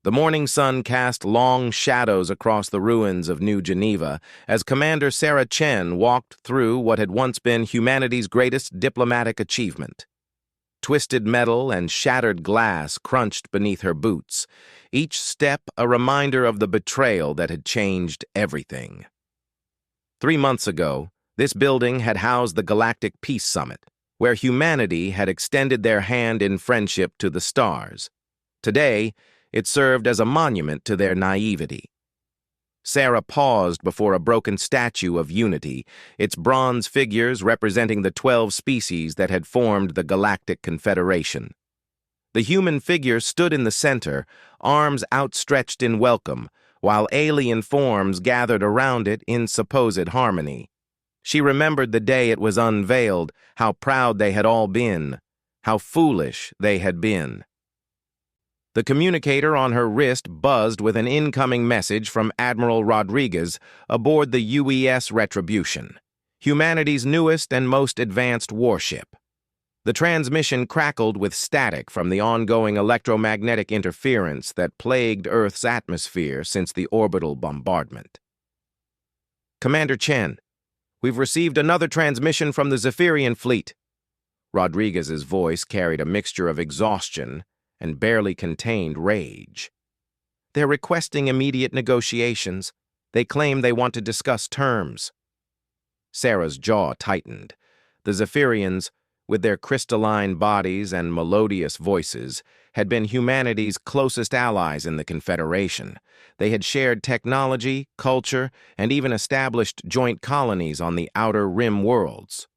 The morning sun cast long shadows across the ruins of New Geneva as Commander Sarah Chen walked through what had once been humanity's greatest diplomatic achievement. Twisted metal and shattered glass crunched beneath her boots, each step a reminder of the betrayal that had changed everything. 3 months ago, this building had housed the Galactic Peace Summit, where humanity had extended their hand in friendship to the stars. Today, it served as a monument to their naivety. Sarah paused before a broken statue of unity, its bronze figures representing the 12 species that had formed the Galactic Confederation. The human figure stood in the center, arms outstretched in welcome, while alien forms gathered around it in supposed harmony. She remembered the day it was unveiled, how proud they had all been, how foolish they had been. The communicator on her wrist buzzed with an incoming message from Admiral Rodriguez aboard the UES Retribution, humanity's newest and most advanced warship. The transmission crackled with static from the ongoing electromagnetic interference that plagued Earth's atmosphere since the orbital bombardment. "Commander Chen, we've received another transmission from the Zephyrian fleet." Rodriguez's voice carried a mixture of exhaustion and barely contained rage. "They're requesting immediate negotiations. They claim they want to discuss terms." Sarah's jaw tightened. The Zephyrians, with their crystalline bodies and melodious voices, had been humanity's closest allies in the Confederation. They had shared technology, culture, and even established joint colonies on the outer rim worlds.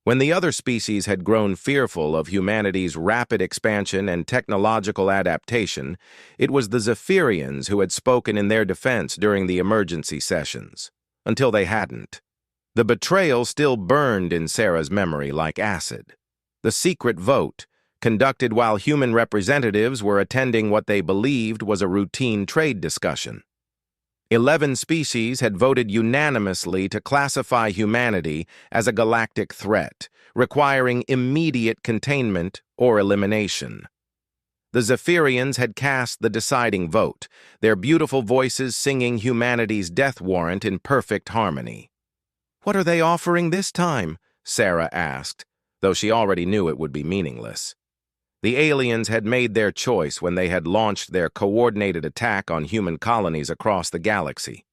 When the other species had grown fearful of humanity's rapid expansion and technological adaptation, it was the Zephyrians who had spoken in their defense during the emergency sessions, until they hadn't. The betrayal still burned in Sarah's memory like acid. The secret vote, conducted while human representatives were attending what they believed was a routine trade discussion. 11 species had voted unanimously to classify humanity as a galactic threat, requiring immediate containment or elimination. The Zephyrians had cast the deciding vote, their beautiful voices singing humanity's death warrant in perfect harmony. "What are they offering this time?" Sarah asked, though she already knew it would be meaningless. The aliens had made their choice when they had launched their coordinated attack on human colonies across the galaxy.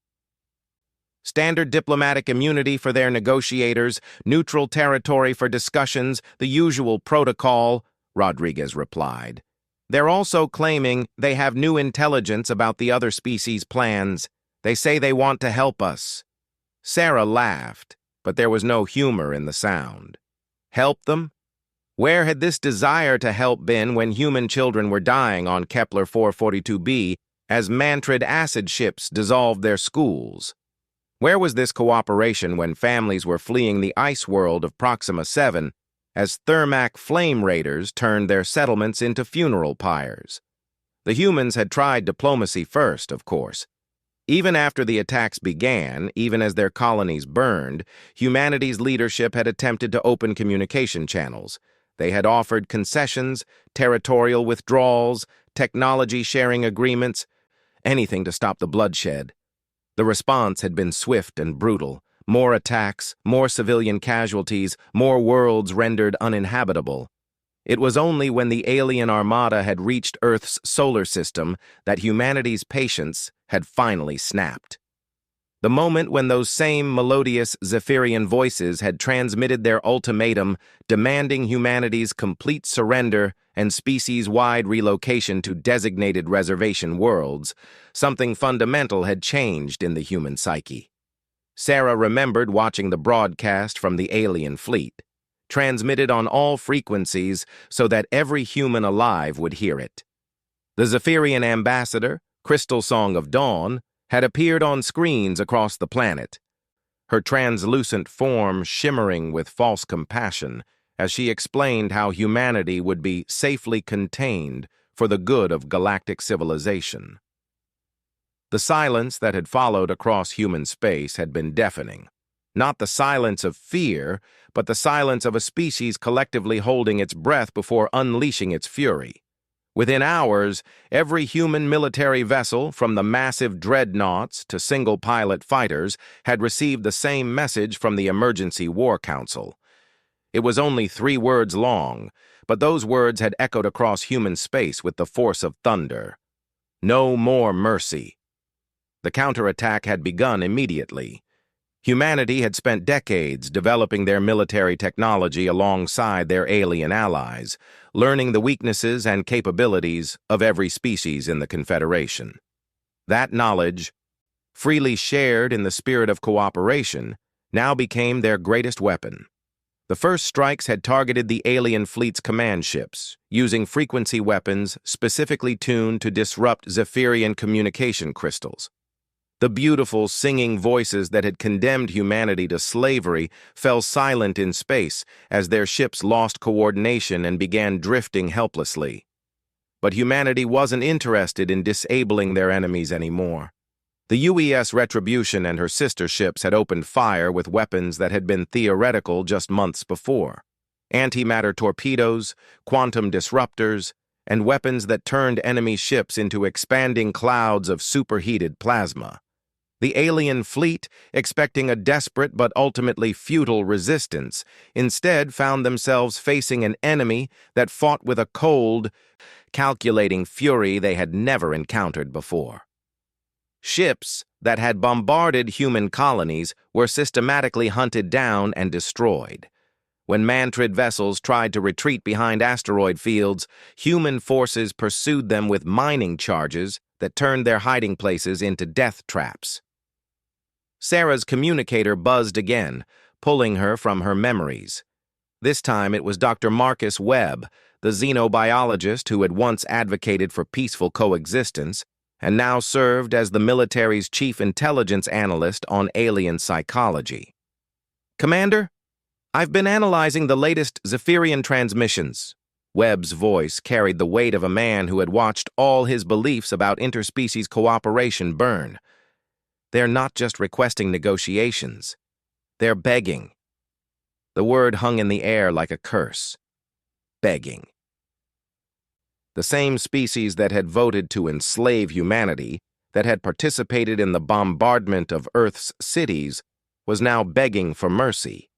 "Standard diplomatic immunity for their negotiators, neutral territory for discussions, the usual protocol," Rodriguez replied. "They're also claiming they have new intelligence about the other species' plans. They say they want to help us." Sarah laughed, but there was no humor in the sound. Help them? Where had this desire to help been when human children were dying on Kepler 442b as mantrid acid ships dissolved their schools? Where was this cooperation when families were fleeing the ice world of Proxima 7 as Thermac flame raiders turned their settlements into funeral pyres? The humans had tried diplomacy first, of course. Even after the attacks began, even as their colonies burned, humanity's leadership had attempted to open communication channels. They had offered concessions, territorial withdrawals, technology-sharing agreements, anything to stop the bloodshed. The response had been swift and brutal. More attacks, more civilian casualties, more worlds rendered uninhabitable. It was only when the alien armada had reached Earth's solar system that humanity's patience had finally snapped. The moment when those same melodious Zephyrian voices had transmitted their ultimatum demanding humanity's complete surrender and species-wide relocation to designated reservation worlds, something fundamental had changed in the human psyche. Sarah remembered watching the broadcast from the alien fleet, transmitted on all frequencies so that every human alive would hear it. The Zephyrian ambassador, Crystal Song of Dawn, had appeared on screens across the planet, her translucent form shimmering with false compassion as she explained how humanity would be safely contained for the good of galactic civilization. The silence that had followed across human space had been deafening. Not the silence of fear, but the silence of a species collectively holding its breath before unleashing its fury. Within hours, every human military vessel, from the massive dreadnoughts to single-pilot fighters, had received the same message from the Emergency War Council. It was only 3 words long, but those words had echoed across human space with the force of thunder. No more mercy. The counterattack had begun immediately. Humanity had spent decades developing their military technology alongside their alien allies, learning the weaknesses and capabilities of every species in the Confederation. That knowledge, freely shared in the spirit of cooperation, now became their greatest weapon. The first strikes had targeted the alien fleet's command ships, using frequency weapons specifically tuned to disrupt Zephyrian communication crystals. The beautiful, singing voices that had condemned humanity to slavery fell silent in space as their ships lost coordination and began drifting helplessly. But humanity wasn't interested in disabling their enemies anymore. The UES Retribution and her sister ships had opened fire with weapons that had been theoretical just months before. Antimatter torpedoes, quantum disruptors, and weapons that turned enemy ships into expanding clouds of superheated plasma. The alien fleet, expecting a desperate but ultimately futile resistance, instead found themselves facing an enemy that fought with a cold, calculating fury they had never encountered before. Ships that had bombarded human colonies were systematically hunted down and destroyed. When Mantrid vessels tried to retreat behind asteroid fields, human forces pursued them with mining charges that turned their hiding places into death traps. Sarah's communicator buzzed again, pulling her from her memories. This time it was Dr. Marcus Webb, the xenobiologist who had once advocated for peaceful coexistence and now served as the military's chief intelligence analyst on alien psychology. "Commander, I've been analyzing the latest Zephyrian transmissions." Webb's voice carried the weight of a man who had watched all his beliefs about interspecies cooperation burn. "They're not just requesting negotiations. They're begging." The word hung in the air like a curse. Begging. The same species that had voted to enslave humanity, that had participated in the bombardment of Earth's cities, was now begging for mercy.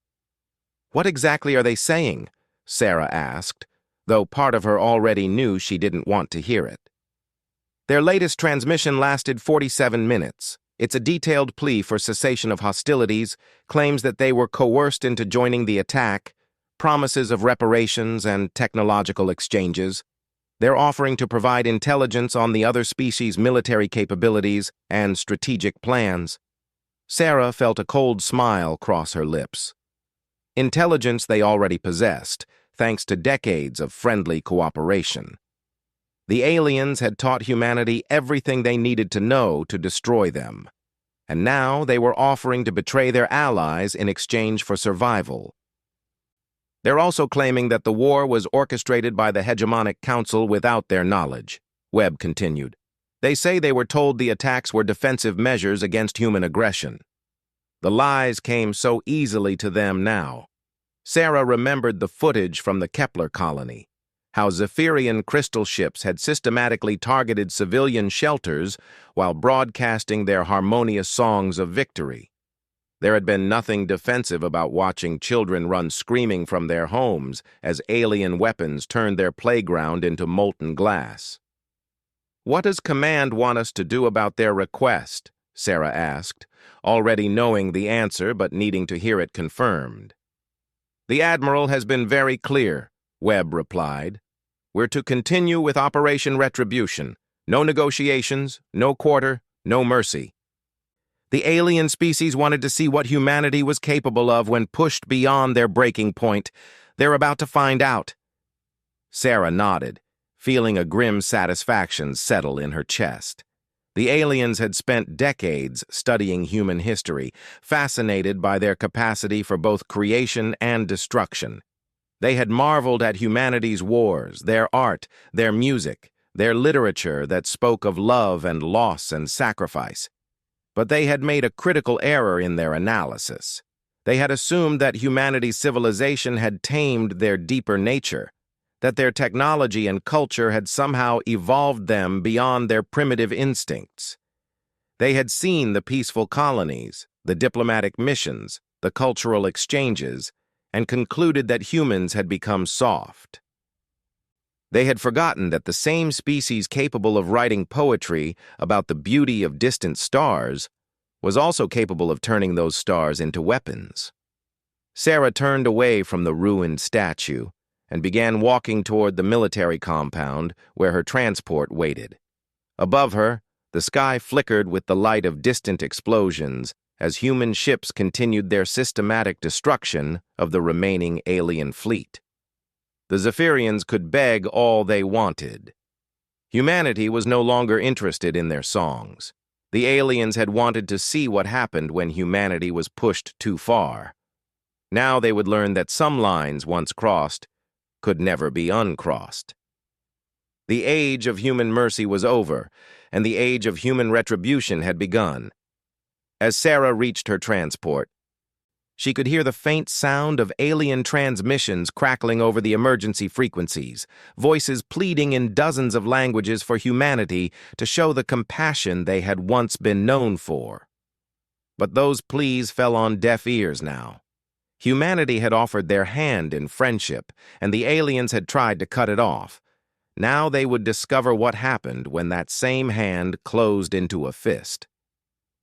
"What exactly are they saying?" Sarah asked, though part of her already knew she didn't want to hear it. "Their latest transmission lasted 47 minutes. It's a detailed plea for cessation of hostilities, claims that they were coerced into joining the attack, promises of reparations and technological exchanges. They're offering to provide intelligence on the other species' military capabilities and strategic plans." Sarah felt a cold smile cross her lips. Intelligence they already possessed, thanks to decades of friendly cooperation. The aliens had taught humanity everything they needed to know to destroy them, and now they were offering to betray their allies in exchange for survival. "They're also claiming that the war was orchestrated by the hegemonic council without their knowledge," Webb continued. "They say they were told the attacks were defensive measures against human aggression. The lies came so easily to them now." Sarah remembered the footage from the Kepler colony, how Zephyrian crystal ships had systematically targeted civilian shelters while broadcasting their harmonious songs of victory. There had been nothing defensive about watching children run screaming from their homes as alien weapons turned their playground into molten glass. "What does Command want us to do about their request?" Sarah asked, already knowing the answer but needing to hear it confirmed. "The Admiral has been very clear," Webb replied. "We're to continue with Operation Retribution. No negotiations, no quarter, no mercy. The alien species wanted to see what humanity was capable of when pushed beyond their breaking point. They're about to find out." Sarah nodded, feeling a grim satisfaction settle in her chest. The aliens had spent decades studying human history, fascinated by their capacity for both creation and destruction. They had marveled at humanity's wars, their art, their music, their literature that spoke of love and loss and sacrifice. But they had made a critical error in their analysis. They had assumed that humanity's civilization had tamed their deeper nature. that their technology and culture had somehow evolved them beyond their primitive instincts. They had seen the peaceful colonies, the diplomatic missions, the cultural exchanges, and concluded that humans had become soft. They had forgotten that the same species capable of writing poetry about the beauty of distant stars was also capable of turning those stars into weapons. Sarah turned away from the ruined statue and began walking toward the military compound where her transport waited. Above her, the sky flickered with the light of distant explosions as human ships continued their systematic destruction of the remaining alien fleet. The Zephyrians could beg all they wanted. Humanity was no longer interested in their songs. The aliens had wanted to see what happened when humanity was pushed too far. Now they would learn that some lines once crossed could never be uncrossed. The age of human mercy was over, and the age of human retribution had begun. As Sarah reached her transport, she could hear the faint sound of alien transmissions crackling over the emergency frequencies, voices pleading in dozens of languages for humanity to show the compassion they had once been known for. But those pleas fell on deaf ears now. Humanity had offered their hand in friendship, and the aliens had tried to cut it off. Now they would discover what happened when that same hand closed into a fist.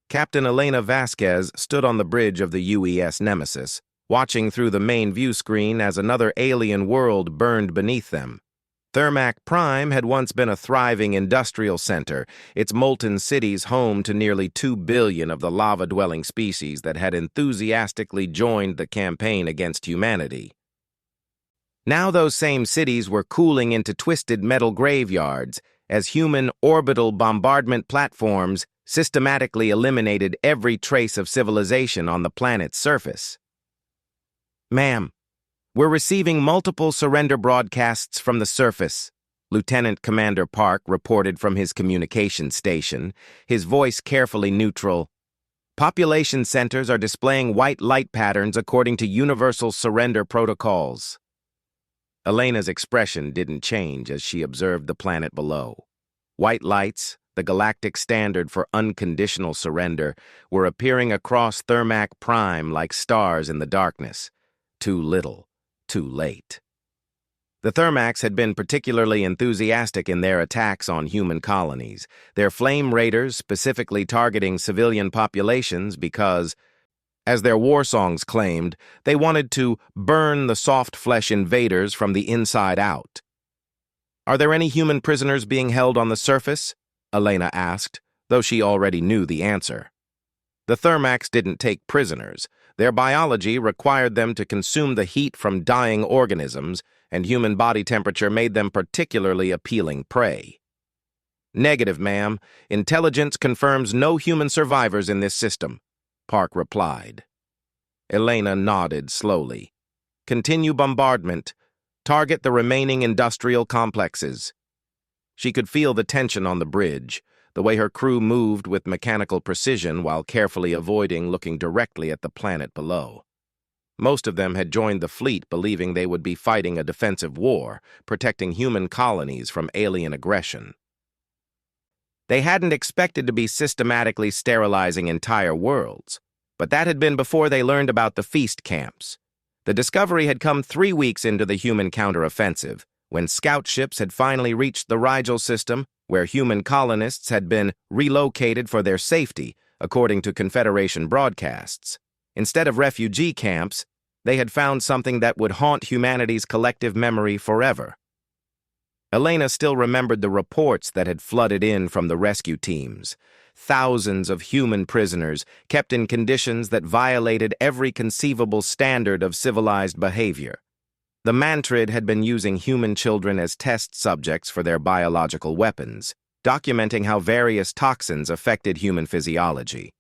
Captain Elena Vasquez stood on the bridge of the UES Nemesis, watching through the main view screen as another alien world burned beneath them. Thermac Prime had once been a thriving industrial center, its molten cities home to nearly 2 billion of the lava-dwelling species that had enthusiastically joined the campaign against humanity. Now those same cities were cooling into twisted metal graveyards as human orbital bombardment platforms systematically eliminated every trace of civilization on the planet's surface. "Ma'am, we're receiving multiple surrender broadcasts from the surface," Lieutenant Commander Park reported from his communications station, his voice carefully neutral. "Population centers are displaying white light patterns according to universal surrender protocols." Elena's expression didn't change as she observed the planet below. White lights, the galactic standard for unconditional surrender, were appearing across Thermac Prime like stars in the darkness. Too little, too late. The Thermacs had been particularly enthusiastic in their attacks on human colonies, their flame raiders specifically targeting civilian populations because, as their war songs claimed, they wanted to burn the soft-flesh invaders from the inside out. "Are there any human prisoners being held on the surface?" Elena asked, though she already knew the answer. The Thermacs didn't take prisoners. Their biology required them to consume the heat from dying organisms, and human body temperature made them particularly appealing prey. "Negative, ma'am. Intelligence confirms no human survivors in this system," Park replied. Elena nodded slowly. "Continue bombardment. Target the remaining industrial complexes." She could feel the tension on the bridge, the way her crew moved with mechanical precision while carefully avoiding looking directly at the planet below. Most of them had joined the fleet believing they would be fighting a defensive war, protecting human colonies from alien aggression. They hadn't expected to be systematically sterilizing entire worlds, but that had been before they learned about the feast camps. The discovery had come 3 weeks into the human counteroffensive, when scout ships had finally reached the Rigel system, where human colonists had been relocated for their safety, according to Confederation broadcasts. Instead of refugee camps, they had found something that would haunt humanity's collective memory forever. Elena still remembered the reports that had flooded in from the rescue teams. Thousands of human prisoners kept in conditions that violated every conceivable standard of civilized behavior. The Mantrid had been using human children as test subjects for their biological weapons, documenting how various toxins affected human physiology.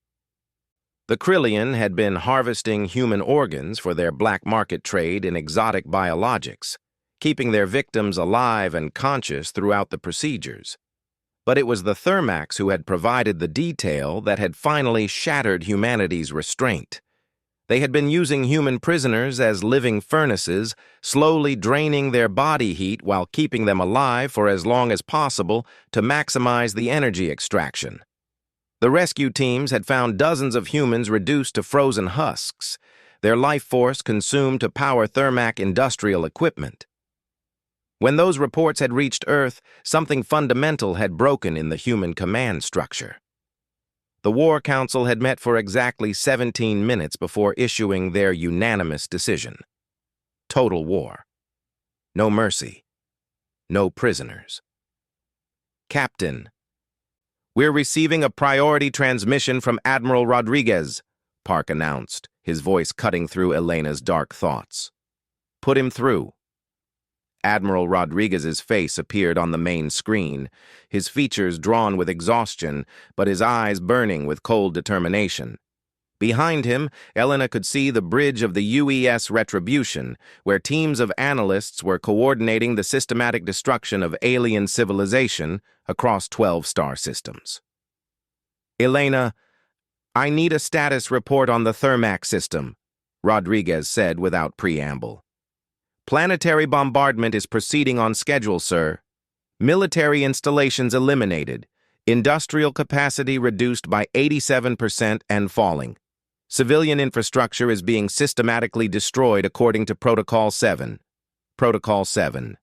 The Krillian had been harvesting human organs for their black market trade in exotic biologics, keeping their victims alive and conscious throughout the procedures. But it was the Thermacs who had provided the detail that had finally shattered humanity's restraint. They had been using human prisoners as living furnaces, slowly draining their body heat while keeping them alive for as long as possible to maximize the energy extraction. The rescue teams had found dozens of humans reduced to frozen husks, their life force consumed to power Thermac industrial equipment. When those reports had reached Earth, something fundamental had broken in the human command structure. The War Council had met for exactly 17 minutes before issuing their unanimous decision. Total war. No mercy. No prisoners. Captain, we're receiving a priority transmission from Admiral Rodriguez, Park announced, his voice cutting through Elena's dark thoughts. Put him through. Admiral Rodriguez's face appeared on the main screen, his features drawn with exhaustion, but his eyes burning with cold determination. Behind him, Elena could see the bridge of the UES Retribution, where teams of analysts were coordinating the systematic destruction of alien civilization across 12 star systems. Elena, I need a status report on the Thermac system, Rodriguez said without preamble. Planetary bombardment is proceeding on schedule, sir. Military installations eliminated. Industrial capacity reduced by 87% and falling. Civilian infrastructure is being systematically destroyed according to Protocol 7. Protocol 7.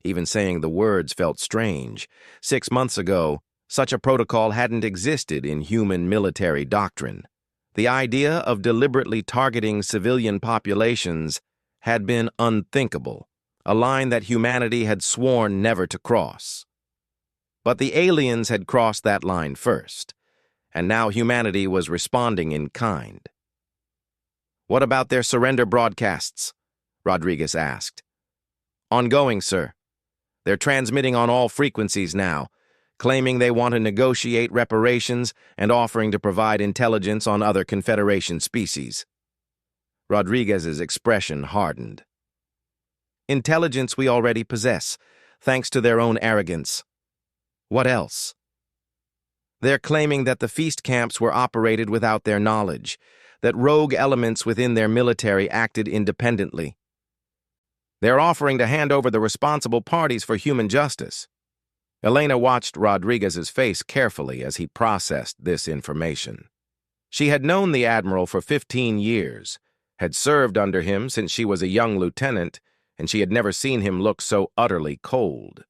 Even saying the words felt strange. 6 months ago, such a protocol hadn't existed in human military doctrine. The idea of deliberately targeting civilian populations had been unthinkable, a line that humanity had sworn never to cross. But the aliens had crossed that line first, and now humanity was responding in kind. What about their surrender broadcasts? Rodriguez asked. Ongoing, sir. They're transmitting on all frequencies now, claiming they want to negotiate reparations and offering to provide intelligence on other Confederation species. Rodriguez's expression hardened. Intelligence we already possess, thanks to their own arrogance. What else? They're claiming that the feast camps were operated without their knowledge, that rogue elements within their military acted independently. They're offering to hand over the responsible parties for human justice. Elena watched Rodriguez's face carefully as he processed this information. She had known the Admiral for 15 years, had served under him since she was a young lieutenant, and she had never seen him look so utterly cold.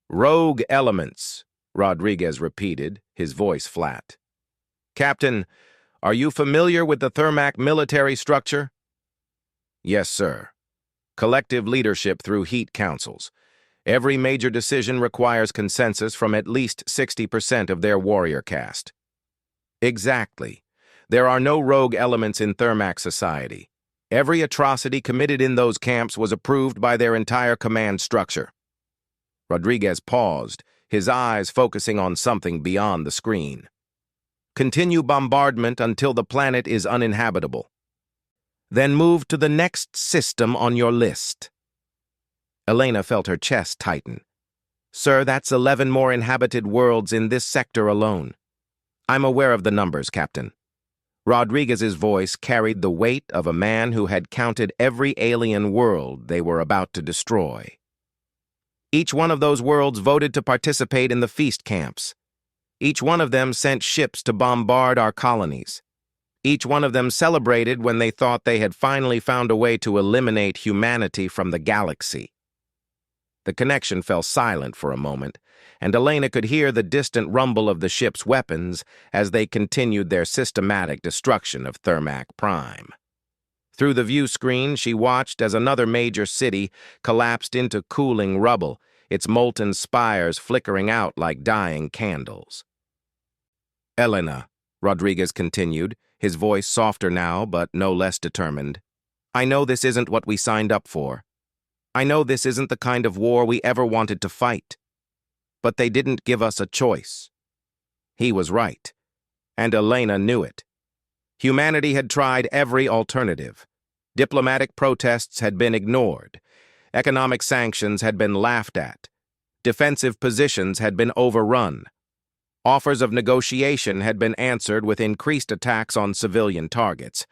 Rogue elements, Rodriguez repeated, his voice flat. Captain, are you familiar with the Thermac military structure? Yes, sir. Collective leadership through heat councils. Every major decision requires consensus from at least 60% of their warrior caste. Exactly. There are no rogue elements in Thermac society. Every atrocity committed in those camps was approved by their entire command structure. Rodriguez paused, his eyes focusing on something beyond the screen. Continue bombardment until the planet is uninhabitable. Then move to the next system on your list. Elena felt her chest tighten. Sir, that's 11 more inhabited worlds in this sector alone. I'm aware of the numbers, Captain. Rodriguez's voice carried the weight of a man who had counted every alien world they were about to destroy. Each one of those worlds voted to participate in the feast camps. Each one of them sent ships to bombard our colonies. Each one of them celebrated when they thought they had finally found a way to eliminate humanity from the galaxy. The connection fell silent for a moment, and Elena could hear the distant rumble of the ship's weapons as they continued their systematic destruction of Thermac Prime. Through the view screen, she watched as another major city collapsed into cooling rubble, its molten spires flickering out like dying candles. Elena, Rodriguez continued, his voice softer now but no less determined, I know this isn't what we signed up for. I know this isn't the kind of war we ever wanted to fight. But they didn't give us a choice. He was right, and Elena knew it. Humanity had tried every alternative. Diplomatic protests had been ignored. Economic sanctions had been laughed at. Defensive positions had been overrun. Offers of negotiation had been answered with increased attacks on civilian targets.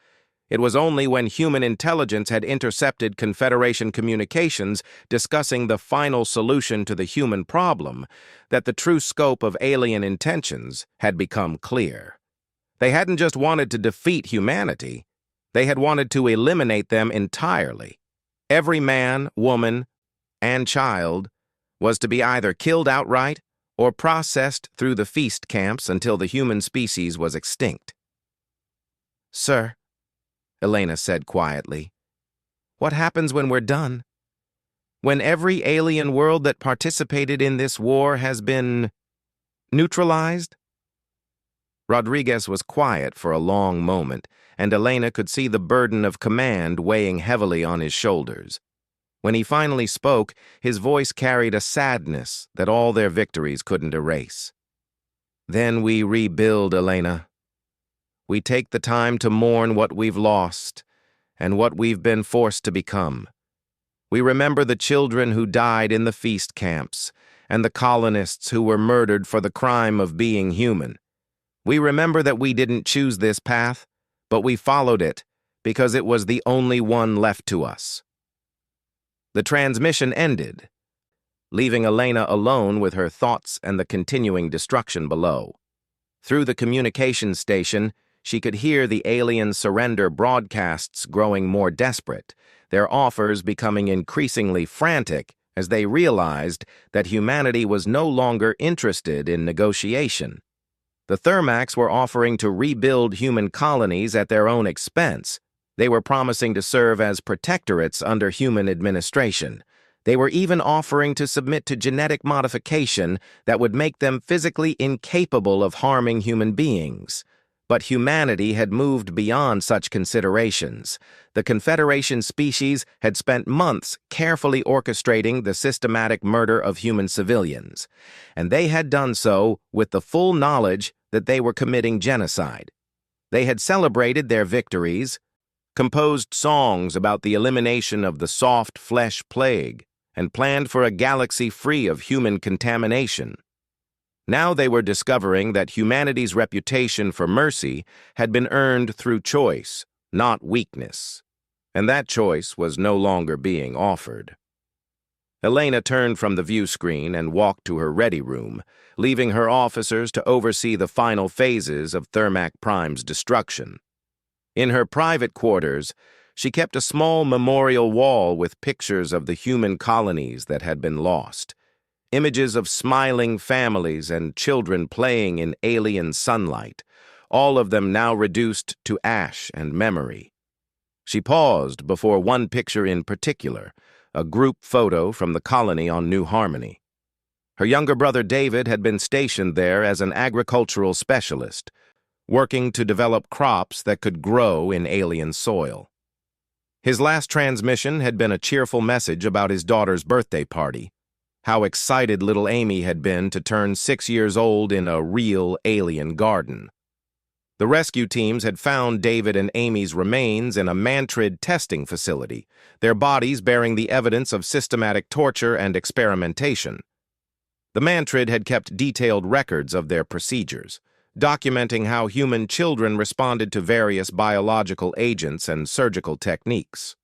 It was only when human intelligence had intercepted Confederation communications discussing the final solution to the human problem that the true scope of alien intentions had become clear. They hadn't just wanted to defeat humanity, they had wanted to eliminate them entirely. Every man, woman, and child was to be either killed outright or processed through the feast camps until the human species was extinct. "Sir," Elena said quietly, "what happens when we're done? When every alien world that participated in this war has been neutralized?" Rodriguez was quiet for a long moment, and Elena could see the burden of command weighing heavily on his shoulders. When he finally spoke, his voice carried a sadness that all their victories couldn't erase. "Then we rebuild, Elena. We take the time to mourn what we've lost and what we've been forced to become. We remember the children who died in the feast camps and the colonists who were murdered for the crime of being human. We remember that we didn't choose this path, but we followed it because it was the only one left to us." The transmission ended, leaving Elena alone with her thoughts and the continuing destruction below. Through the communications station, she could hear the alien surrender broadcasts growing more desperate, their offers becoming increasingly frantic as they realized that humanity was no longer interested in negotiation. The Thermax were offering to rebuild human colonies at their own expense. They were promising to serve as protectorates under human administration. They were even offering to submit to genetic modification that would make them physically incapable of harming human beings. But humanity had moved beyond such considerations. The Confederation species had spent months carefully orchestrating the systematic murder of human civilians, and they had done so with the full knowledge that they were committing genocide. They had celebrated their victories, composed songs about the elimination of the soft flesh plague, and planned for a galaxy free of human contamination. Now they were discovering that humanity's reputation for mercy had been earned through choice, not weakness, and that choice was no longer being offered. Elena turned from the view screen and walked to her ready room, leaving her officers to oversee the final phases of Thermac Prime's destruction. In her private quarters, she kept a small memorial wall with pictures of the human colonies that had been lost. Images of smiling families and children playing in alien sunlight, all of them now reduced to ash and memory. She paused before one picture in particular, a group photo from the colony on New Harmony. Her younger brother David had been stationed there as an agricultural specialist, working to develop crops that could grow in alien soil. His last transmission had been a cheerful message about his daughter's birthday party, how excited little Amy had been to turn 6 years old in a real alien garden. The rescue teams had found David and Amy's remains in a Mantrid testing facility, their bodies bearing the evidence of systematic torture and experimentation. The Mantrid had kept detailed records of their procedures, documenting how human children responded to various biological agents and surgical techniques.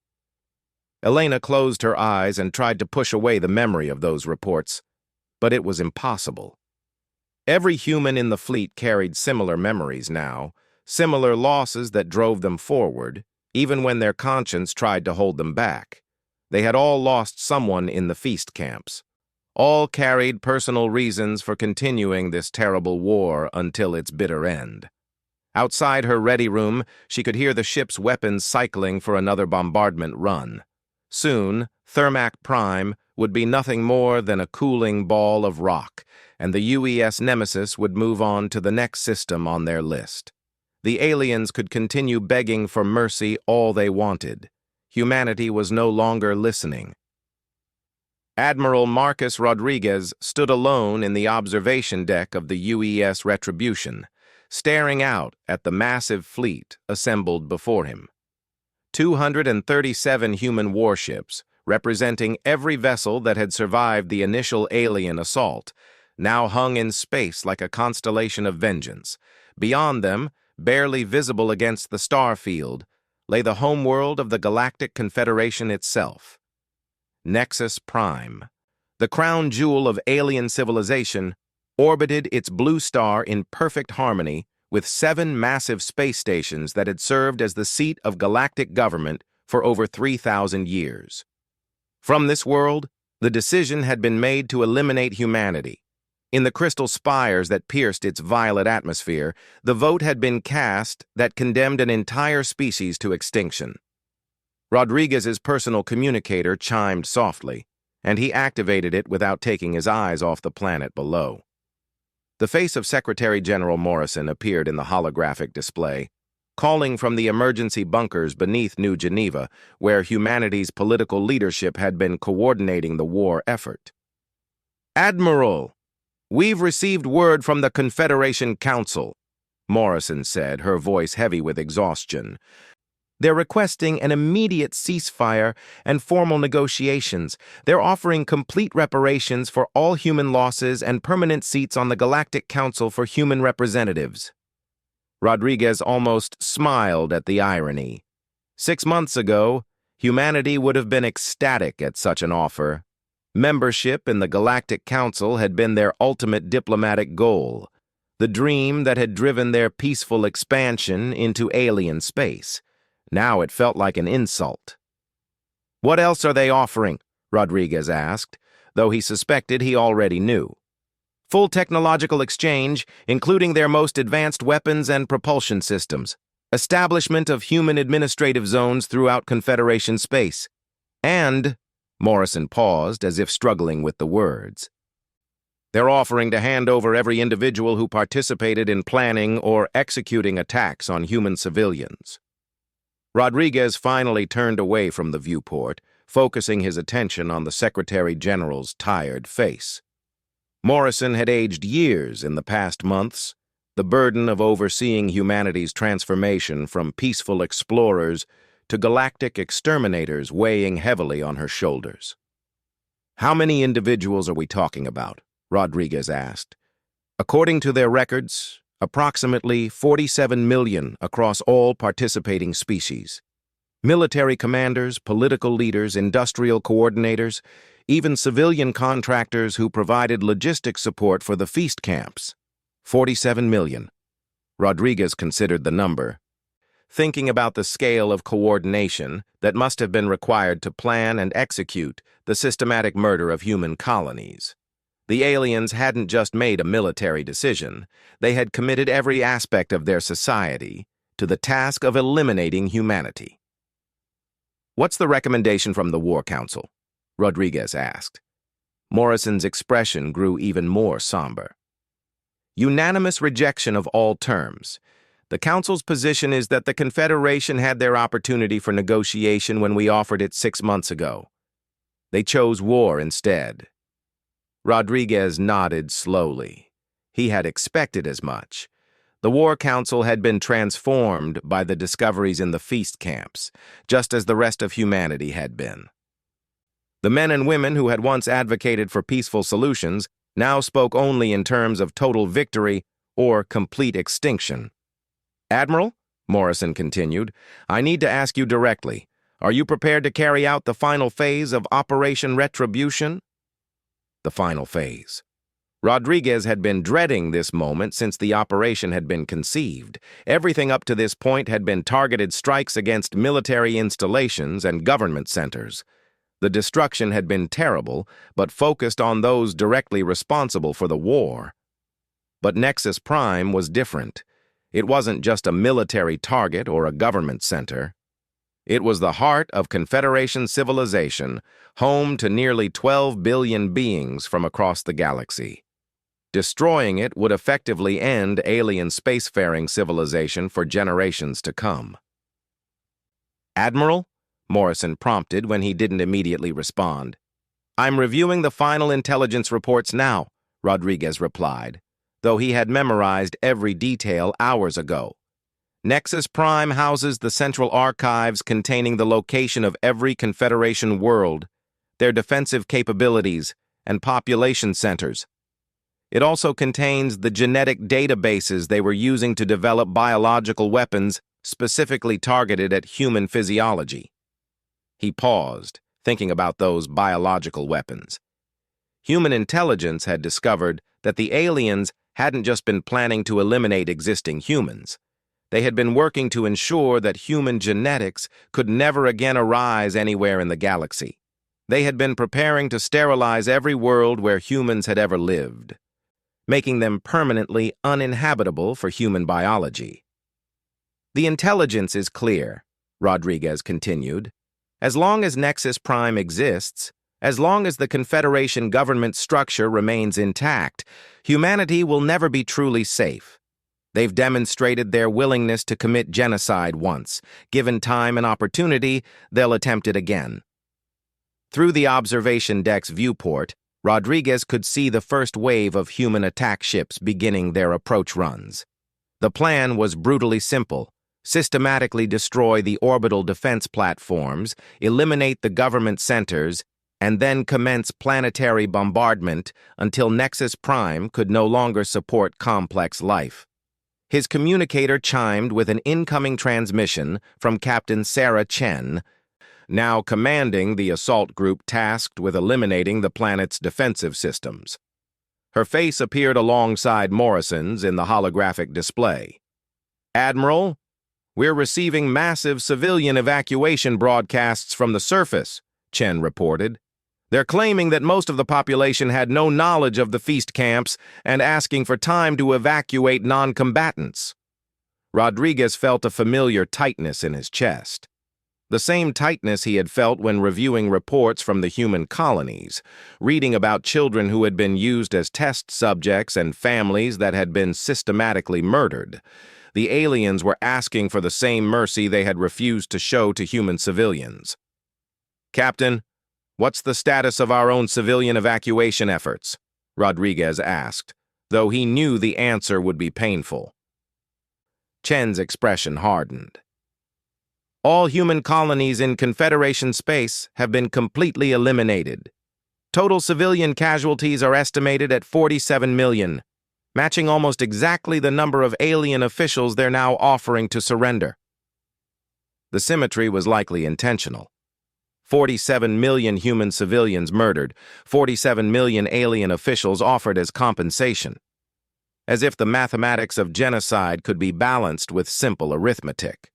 Elena closed her eyes and tried to push away the memory of those reports, but it was impossible. Every human in the fleet carried similar memories now, similar losses that drove them forward, even when their conscience tried to hold them back. They had all lost someone in the feast camps. All carried personal reasons for continuing this terrible war until its bitter end. Outside her ready room, she could hear the ship's weapons cycling for another bombardment run. Soon, Thermac Prime would be nothing more than a cooling ball of rock, and the UES Nemesis would move on to the next system on their list. The aliens could continue begging for mercy all they wanted. Humanity was no longer listening. Admiral Marcus Rodriguez stood alone in the observation deck of the UES Retribution, staring out at the massive fleet assembled before him. 237 human warships, representing every vessel that had survived the initial alien assault, now hung in space like a constellation of vengeance. Beyond them, barely visible against the star field, lay the homeworld of the Galactic Confederation itself. Nexus Prime, the crown jewel of alien civilization, orbited its blue star in perfect harmony with 7 massive space stations that had served as the seat of galactic government for over 3,000 years. From this world, the decision had been made to eliminate humanity. In the crystal spires that pierced its violet atmosphere, the vote had been cast that condemned an entire species to extinction. Rodriguez's personal communicator chimed softly, and he activated it without taking his eyes off the planet below. The face of Secretary General Morrison appeared in the holographic display, calling from the emergency bunkers beneath New Geneva, where humanity's political leadership had been coordinating the war effort. "Admiral, we've received word from the Confederation Council," Morrison said, her voice heavy with exhaustion. "They're requesting an immediate ceasefire and formal negotiations. They're offering complete reparations for all human losses and permanent seats on the Galactic Council for Human Representatives." Rodriguez almost smiled at the irony. 6 months ago, humanity would have been ecstatic at such an offer. Membership in the Galactic Council had been their ultimate diplomatic goal, the dream that had driven their peaceful expansion into alien space. Now it felt like an insult. "What else are they offering?" Rodriguez asked, though he suspected he already knew. "Full technological exchange, including their most advanced weapons and propulsion systems. Establishment of human administrative zones throughout Confederation space. And," Morrison paused as if struggling with the words, "they're offering to hand over every individual who participated in planning or executing attacks on human civilians." Rodriguez finally turned away from the viewport, focusing his attention on the Secretary General's tired face. Morrison had aged years in the past months, the burden of overseeing humanity's transformation from peaceful explorers to galactic exterminators weighing heavily on her shoulders. "How many individuals are we talking about?" Rodriguez asked. "According to their records, approximately 47 million across all participating species. Military commanders, political leaders, industrial coordinators, even civilian contractors who provided logistics support for the feast camps. 47 million. Rodriguez considered the number, thinking about the scale of coordination that must have been required to plan and execute the systematic murder of human colonies. The aliens hadn't just made a military decision, they had committed every aspect of their society to the task of eliminating humanity. "What's the recommendation from the War Council?" Rodriguez asked. Morrison's expression grew even more somber. "Unanimous rejection of all terms. The Council's position is that the Confederation had their opportunity for negotiation when we offered it 6 months ago. They chose war instead." Rodriguez nodded slowly. He had expected as much. The War Council had been transformed by the discoveries in the feast camps, just as the rest of humanity had been. The men and women who had once advocated for peaceful solutions now spoke only in terms of total victory or complete extinction. "Admiral," Morrison continued, "I need to ask you directly, are you prepared to carry out the final phase of Operation Retribution?" The final phase. Rodriguez had been dreading this moment since the operation had been conceived. Everything up to this point had been targeted strikes against military installations and government centers. The destruction had been terrible, but focused on those directly responsible for the war. But Nexus Prime was different. It wasn't just a military target or a government center. It was the heart of Confederation civilization, home to nearly 12 billion beings from across the galaxy. Destroying it would effectively end alien spacefaring civilization for generations to come. "Admiral?" Morrison prompted when he didn't immediately respond. "I'm reviewing the final intelligence reports now," Rodriguez replied, though he had memorized every detail hours ago. Nexus Prime houses the central archives containing the location of every Confederation world, their defensive capabilities, and population centers. It also contains the genetic databases they were using to develop biological weapons specifically targeted at human physiology. He paused, thinking about those biological weapons. Human intelligence had discovered that the aliens hadn't just been planning to eliminate existing humans. They had been working to ensure that human genetics could never again arise anywhere in the galaxy. They had been preparing to sterilize every world where humans had ever lived, making them permanently uninhabitable for human biology. The intelligence is clear, Rodriguez continued. As long as Nexus Prime exists, as long as the Confederation government structure remains intact, humanity will never be truly safe. They've demonstrated their willingness to commit genocide once. Given time and opportunity, they'll attempt it again. Through the observation deck's viewport, Rodriguez could see the first wave of human attack ships beginning their approach runs. The plan was brutally simple: systematically destroy the orbital defense platforms, eliminate the government centers, and then commence planetary bombardment until Nexus Prime could no longer support complex life. His communicator chimed with an incoming transmission from Captain Sarah Chen, now commanding the assault group tasked with eliminating the planet's defensive systems. Her face appeared alongside Morrison's in the holographic display. "Admiral, we're receiving massive civilian evacuation broadcasts from the surface," Chen reported. "They're claiming that most of the population had no knowledge of the feast camps and asking for time to evacuate non-combatants." Rodriguez felt a familiar tightness in his chest. The same tightness he had felt when reviewing reports from the human colonies, reading about children who had been used as test subjects and families that had been systematically murdered. The aliens were asking for the same mercy they had refused to show to human civilians. "Captain, what's the status of our own civilian evacuation efforts?" Rodriguez asked, though he knew the answer would be painful. Chen's expression hardened. "All human colonies in Confederation space have been completely eliminated. Total civilian casualties are estimated at 47 million, matching almost exactly the number of alien officials they're now offering to surrender." The symmetry was likely intentional. 47 million human civilians murdered, 47 million alien officials offered as compensation. As if the mathematics of genocide could be balanced with simple arithmetic.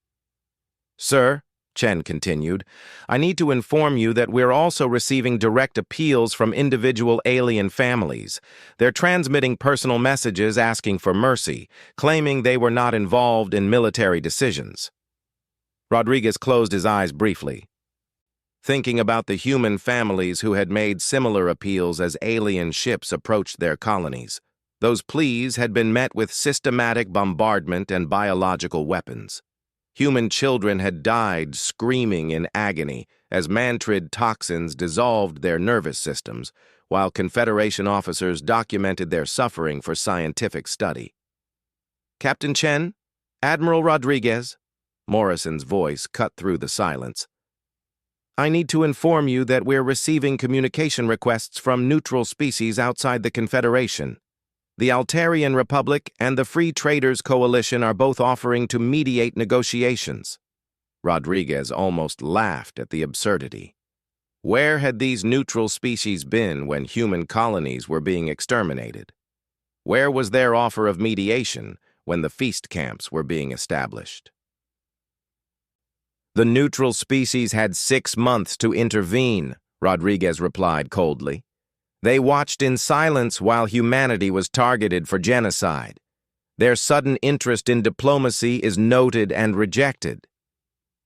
"Sir," Chen continued, "I need to inform you that we're also receiving direct appeals from individual alien families. They're transmitting personal messages asking for mercy, claiming they were not involved in military decisions." Rodriguez closed his eyes briefly, thinking about the human families who had made similar appeals as alien ships approached their colonies. Those pleas had been met with systematic bombardment and biological weapons. Human children had died screaming in agony as mantrid toxins dissolved their nervous systems, while Confederation officers documented their suffering for scientific study. "Captain Chen, Admiral Rodriguez," Morrison's voice cut through the silence. "I need to inform you that we're receiving communication requests from neutral species outside the Confederation. The Altarian Republic and the Free Traders Coalition are both offering to mediate negotiations." Rodriguez almost laughed at the absurdity. Where had these neutral species been when human colonies were being exterminated? Where was their offer of mediation when the feast camps were being established? "The neutral species had 6 months to intervene," Rodriguez replied coldly. "They watched in silence while humanity was targeted for genocide. Their sudden interest in diplomacy is noted and rejected."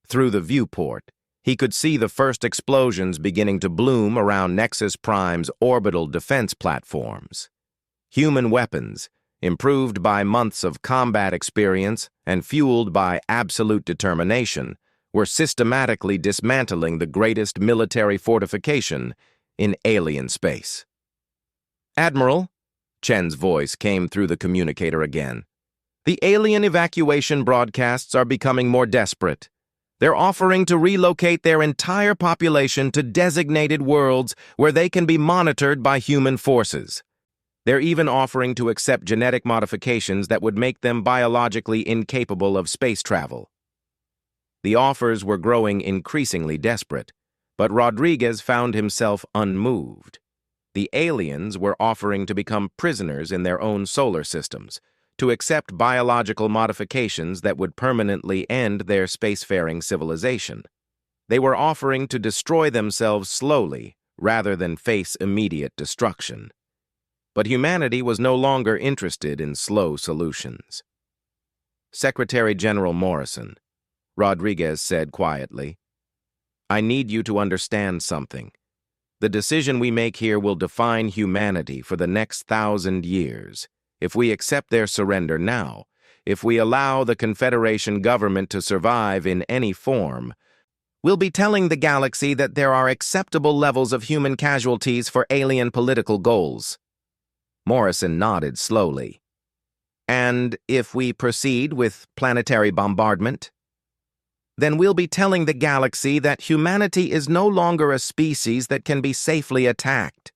Through the viewport, he could see the first explosions beginning to bloom around Nexus Prime's orbital defense platforms. Human weapons, improved by months of combat experience and fueled by absolute determination, were systematically dismantling the greatest military fortification in alien space. "Admiral," Chen's voice came through the communicator again, "the alien evacuation broadcasts are becoming more desperate. They're offering to relocate their entire population to designated worlds where they can be monitored by human forces. They're even offering to accept genetic modifications that would make them biologically incapable of space travel." The offers were growing increasingly desperate, but Rodriguez found himself unmoved. The aliens were offering to become prisoners in their own solar systems, to accept biological modifications that would permanently end their spacefaring civilization. They were offering to destroy themselves slowly rather than face immediate destruction. But humanity was no longer interested in slow solutions. Secretary General Morrison, Rodriguez said quietly, I need you to understand something. The decision we make here will define humanity for the next 1,000 years. If we accept their surrender now, if we allow the Confederation government to survive in any form, we'll be telling the galaxy that there are acceptable levels of human casualties for alien political goals. Morrison nodded slowly. And if we proceed with planetary bombardment? Then we'll be telling the galaxy that humanity is no longer a species that can be safely attacked,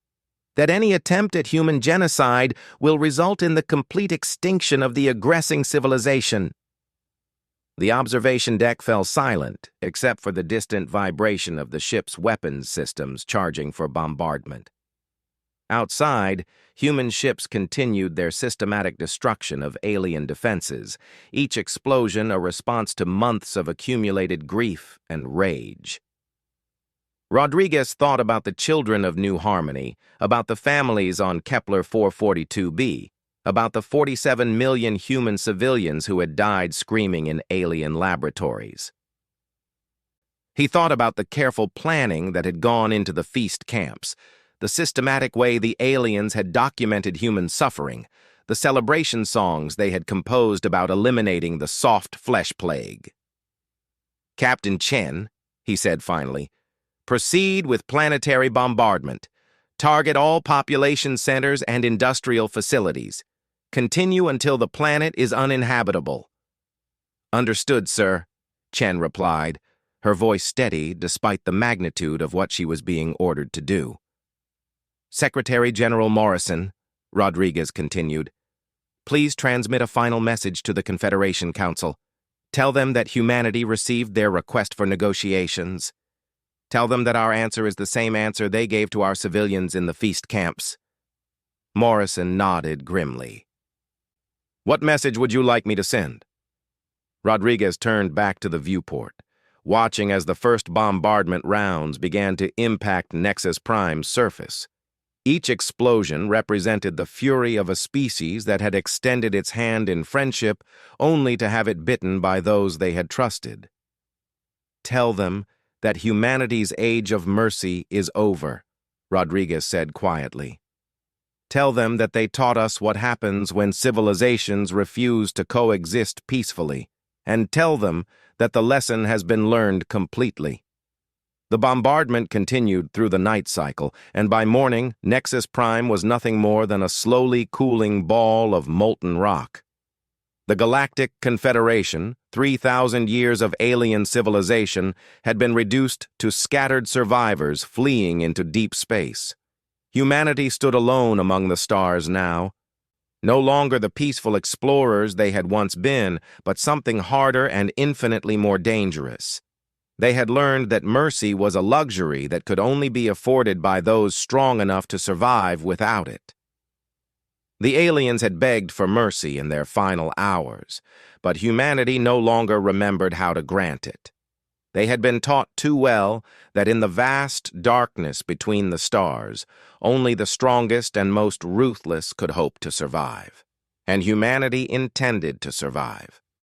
that any attempt at human genocide will result in the complete extinction of the aggressing civilization. The observation deck fell silent, except for the distant vibration of the ship's weapons systems charging for bombardment. Outside, human ships continued their systematic destruction of alien defenses, each explosion a response to months of accumulated grief and rage. Rodriguez thought about the children of New Harmony, about the families on Kepler 442b, about the 47 million human civilians who had died screaming in alien laboratories. He thought about the careful planning that had gone into the feast camps, the systematic way the aliens had documented human suffering, the celebration songs they had composed about eliminating the soft flesh plague. Captain Chen, he said finally, proceed with planetary bombardment. Target all population centers and industrial facilities. Continue until the planet is uninhabitable. Understood, sir, Chen replied, her voice steady despite the magnitude of what she was being ordered to do. Secretary General Morrison, Rodriguez continued, please transmit a final message to the Confederation Council. Tell them that humanity received their request for negotiations. Tell them that our answer is the same answer they gave to our civilians in the feast camps. Morrison nodded grimly. What message would you like me to send? Rodriguez turned back to the viewport, watching as the first bombardment rounds began to impact Nexus Prime's surface. Each explosion represented the fury of a species that had extended its hand in friendship only to have it bitten by those they had trusted. Tell them that humanity's age of mercy is over, Rodriguez said quietly. Tell them that they taught us what happens when civilizations refuse to coexist peacefully, and tell them that the lesson has been learned completely. The bombardment continued through the night cycle, and by morning, Nexus Prime was nothing more than a slowly cooling ball of molten rock. The Galactic Confederation, 3,000 years of alien civilization, had been reduced to scattered survivors fleeing into deep space. Humanity stood alone among the stars now. No longer the peaceful explorers they had once been, but something harder and infinitely more dangerous. They had learned that mercy was a luxury that could only be afforded by those strong enough to survive without it. The aliens had begged for mercy in their final hours, but humanity no longer remembered how to grant it. They had been taught too well that in the vast darkness between the stars, only the strongest and most ruthless could hope to survive. And humanity intended to survive.